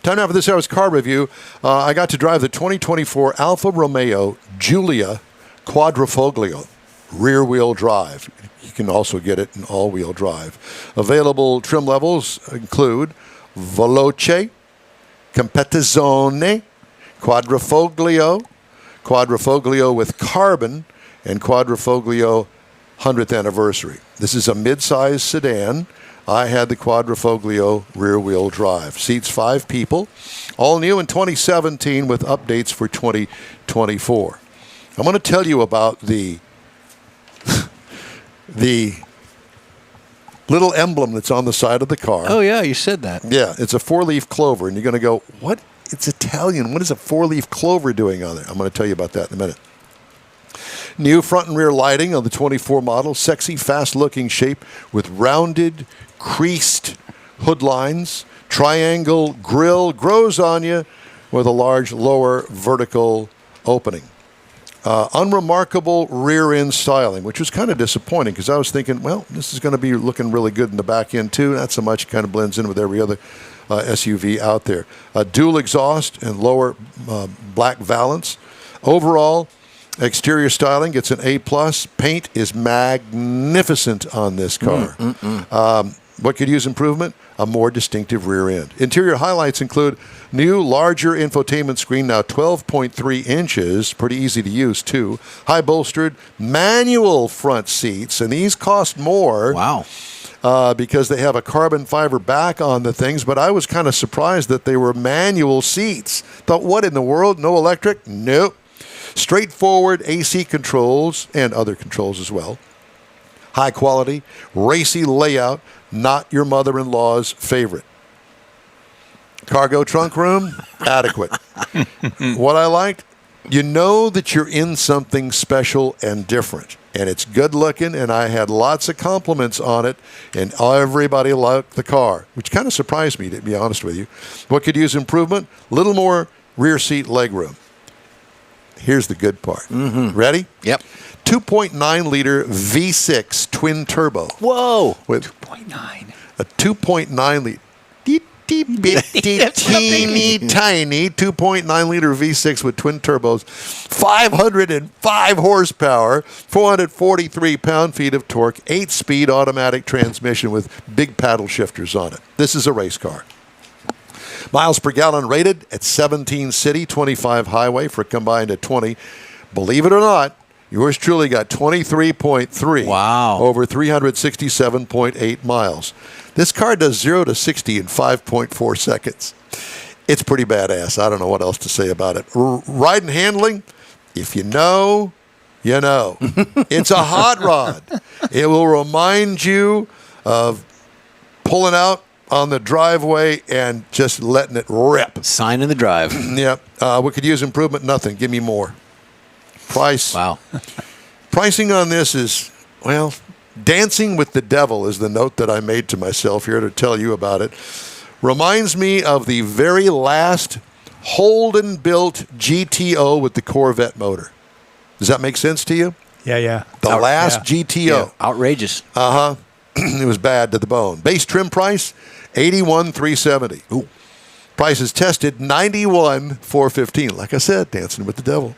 Time now for this hour's car review. I got to drive the 2024 Alfa Romeo Guilia Quadrifoglio, rear-wheel drive. You can also get it in all-wheel drive. Available trim levels include Veloce, Competizione, Quadrifoglio, Quadrifoglio with Carbon, and Quadrifoglio 100th Anniversary. This is a mid-size sedan. I had the Quadrifoglio rear-wheel drive. Seats 5 people. All new in 2017 with updates for 2024. I'm going to tell you about the little emblem that's on the side of the car. Oh, yeah, you said that. Yeah, it's a 4-leaf clover, and you're going to go, what? It's Italian. What is a 4-leaf clover doing on there? I'm going to tell you about that in a minute. New front and rear lighting on the 24 model. Sexy, fast-looking shape with rounded, creased hood lines. Triangle grille grows on you with a large lower vertical opening. Unremarkable rear end styling, which was kind of disappointing because I was thinking, well, this is going to be looking really good in the back end too. Not so much, kind of blends in with every other SUV out there. Dual exhaust and lower black valance. Overall, exterior styling gets an A+. Paint is magnificent on this car. What could use improvement? A more distinctive rear end. Interior highlights include new, larger infotainment screen, now 12.3 inches. Pretty easy to use, too. High bolstered manual front seats, and these cost more. Wow. Because they have a carbon fiber back on the things, but I was kind of surprised that they were manual seats. Thought, what in the world? No electric? Nope. Straightforward AC controls and other controls as well. High quality, racy layout, not your mother-in-law's favorite. Cargo trunk room, adequate. What I liked, you know that you're in something special and different. And it's good looking, and I had lots of compliments on it, and everybody liked the car, which kind of surprised me, to be honest with you. What could use improvement? Little more rear seat legroom. Here's the good part. Ready? Yep. 2.9-liter V6 twin turbo. Whoa. With 2.9. A 2.9-liter. Teeny tiny 2.9-liter V6 with twin turbos, 505 horsepower, 443 pound-feet of torque, 8-speed automatic transmission with big paddle shifters on it. This is a race car. Miles per gallon rated at 17 city, 25 highway for a combined at 20. Believe it or not, yours truly got 23.3. Wow. Over 367.8 miles. This car does 0 to 60 in 5.4 seconds. It's pretty badass. I don't know what else to say about it. Ride and handling, if you know, you know. It's a hot rod. It will remind you of pulling out on the driveway and just letting it rip. Sign in the drive. Yep. We could use improvement. Nothing. Give me more. Price. Wow. Pricing on this is, well, dancing with the devil is the note that I made to myself here to tell you about it. Reminds me of the very last Holden-built GTO with the Corvette motor. Does that make sense to you? Yeah. The last GTO. Yeah. Outrageous. It was bad to the bone. Base trim price, $81,370. Ooh. Prices tested, $91,415. Like I said, dancing with the devil.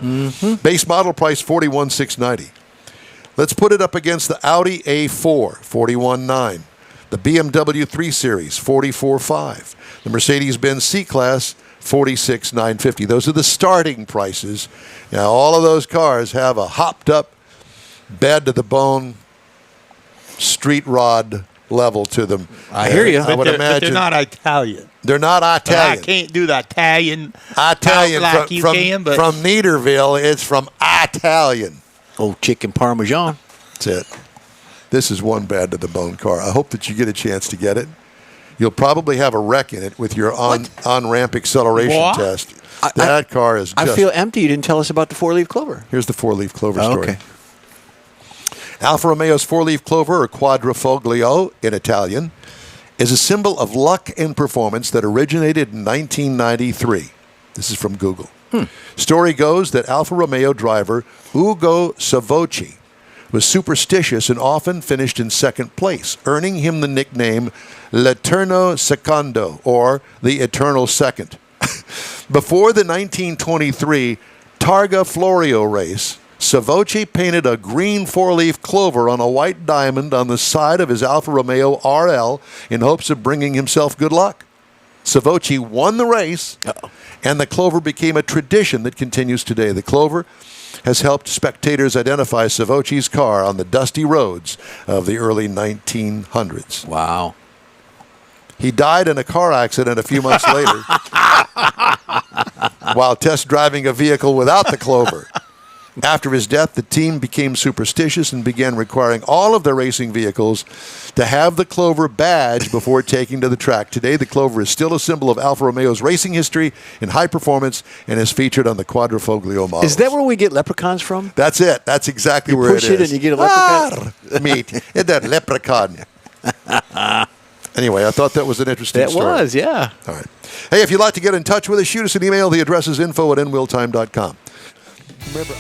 Base model price, $41,690. Let's put it up against the Audi A4, $41,900. The BMW 3 Series, $44,500. The Mercedes-Benz C-Class, $46,950. Those are the starting prices. Now, all of those cars have a hopped-up, bad to the bone, street rod level to them. I hear you. I would imagine. But they're not Italian. They're not Italian. I can't do the Italian. Italian like from, you from, can, but from Niederville. It's from Italian. Oh, chicken parmesan. That's it. This is one bad to the bone car. I hope that you get a chance to get it. You'll probably have a wreck in it with your on-ramp acceleration test. That car is just... I feel empty. You didn't tell us about the 4-leaf clover. Here's the 4-leaf clover story. Okay. Alfa Romeo's 4-leaf clover, or Quadrifoglio in Italian, is a symbol of luck and performance that originated in 1993. This is from Google. Story goes that Alfa Romeo driver Ugo Savocci was superstitious and often finished in second place, earning him the nickname L'Eterno Secondo, or the Eternal Second. Before the 1923 Targa Florio race, Savocci painted a green four-leaf clover on a white diamond on the side of his Alfa Romeo RL in hopes of bringing himself good luck. Savocci won the race, and the clover became a tradition that continues today. The clover has helped spectators identify Savocci's car on the dusty roads of the early 1900s. Wow. He died in a car accident a few months later while test driving a vehicle without the clover. After his death, the team became superstitious and began requiring all of their racing vehicles to have the clover badge before taking to the track. Today, the clover is still a symbol of Alfa Romeo's racing history and high performance and is featured on the Quadrifoglio models. Is that where we get leprechauns from? That's it. That's exactly where it is. Push it and you get a leprechaun? Meat. It's that leprechaun. Anyway, I thought that was an interesting story. That was, yeah. All right. Hey, if you'd like to get in touch with us, shoot us an email. The address is info@nwheeltime.com. Remember,